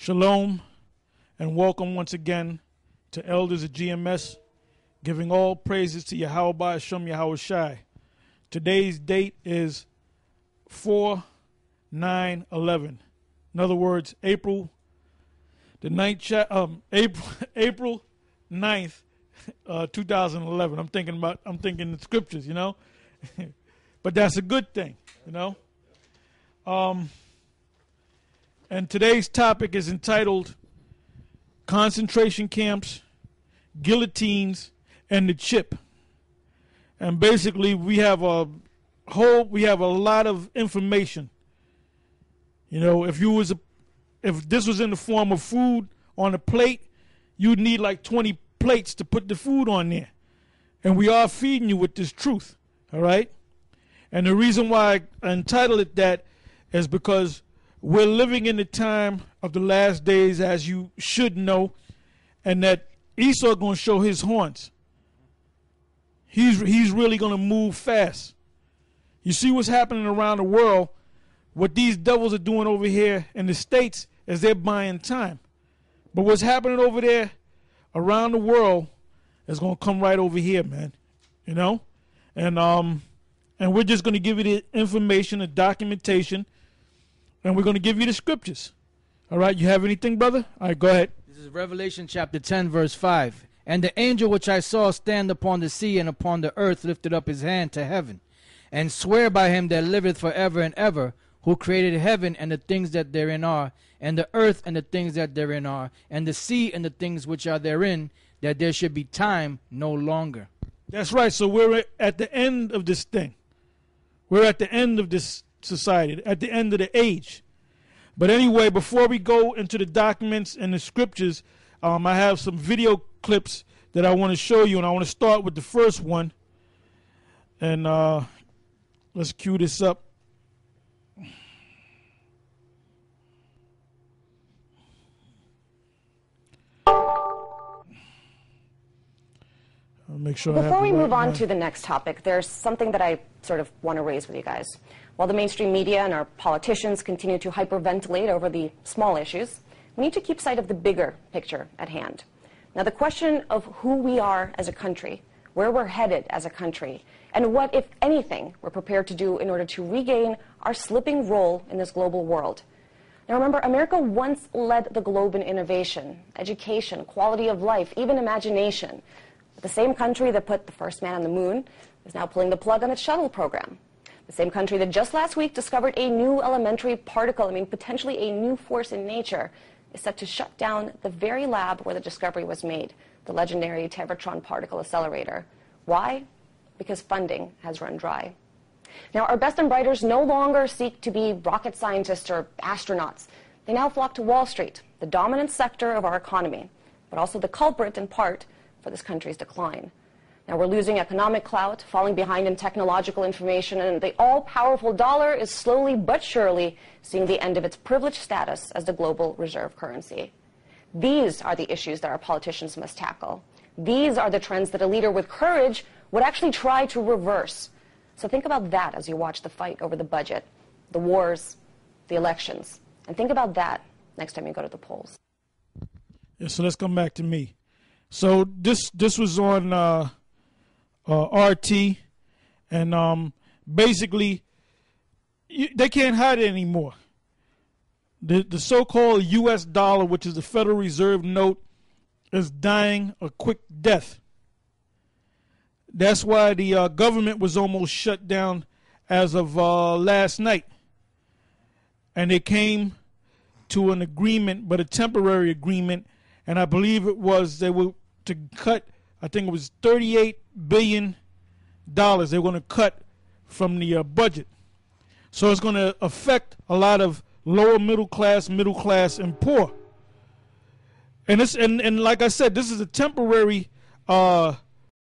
Shalom and welcome once again to Elders of GMS, giving all praises to Yahweh Hashem Yahweh Shai. Today's date is 4/9/11. In other words, April 9th, 2011. I'm thinking the scriptures, you know, but that's a good thing, you know. And today's topic is entitled Concentration Camps, Guillotines, and the Chip. And basically we have a lot of information. You know, if this was in the form of food on a plate, you'd need like 20 plates to put the food on there. And we are feeding you with this truth, all right? And the reason why I entitled it that is because we're living in the time of the last days, as you should know, and that Esau going to show his horns. He's really going to move fast. You see what's happening around the world. What these devils are doing over here in the States is they're buying time. But what's happening over there around the world is going to come right over here, man. You know? And we're just going to give you the information, the documentation, and we're going to give you the scriptures. All right, you have anything, brother? All right, go ahead. This is Revelation chapter 10, verse 5. And the angel which I saw stand upon the sea and upon the earth lifted up his hand to heaven, and swear by him that liveth forever and ever, who created heaven and the things that therein are, and the earth and the things that therein are, and the sea and the things which are therein, that there should be time no longer. That's right. So we're at the end of this thing. We're at the end of this society, at the end of the age. But anyway, before we go into the documents and the scriptures, I have some video clips that I want to show you, and I want to start with the first one. And let's cue this up. I'll make sure. Before we move on to the next topic, there's something that I sort of want to raise with you guys. While the mainstream media and our politicians continue to hyperventilate over the small issues, we need to keep sight of the bigger picture at hand. Now, the question of who we are as a country, where we're headed as a country, and what, if anything, we're prepared to do in order to regain our slipping role in this global world. Now, remember, America once led the globe in innovation, education, quality of life, even imagination. But the same country that put the first man on the moon is now pulling the plug on its shuttle program. The same country that just last week discovered a new elementary particle, potentially a new force in nature, is set to shut down the very lab where the discovery was made, the legendary Tevatron particle accelerator. Why? Because funding has run dry. Now, our best and brightest no longer seek to be rocket scientists or astronauts. They now flock to Wall Street, the dominant sector of our economy, but also the culprit, in part, for this country's decline. Now, we're losing economic clout, falling behind in technological information, and the all-powerful dollar is slowly but surely seeing the end of its privileged status as the global reserve currency. These are the issues that our politicians must tackle. These are the trends that a leader with courage would actually try to reverse. So think about that as you watch the fight over the budget, the wars, the elections. And think about that next time you go to the polls. Yeah, so let's come back to me. So this was on RT, and basically they can't hide it anymore. The so-called U.S. dollar, which is the Federal Reserve note, is dying a quick death. That's why the government was almost shut down as of last night. And they came to an agreement, but a temporary agreement, and I believe it was they were to cut, I think it was $38 billion they were going to cut from the budget. So it's going to affect a lot of lower middle class, and poor. And like I said, this is a temporary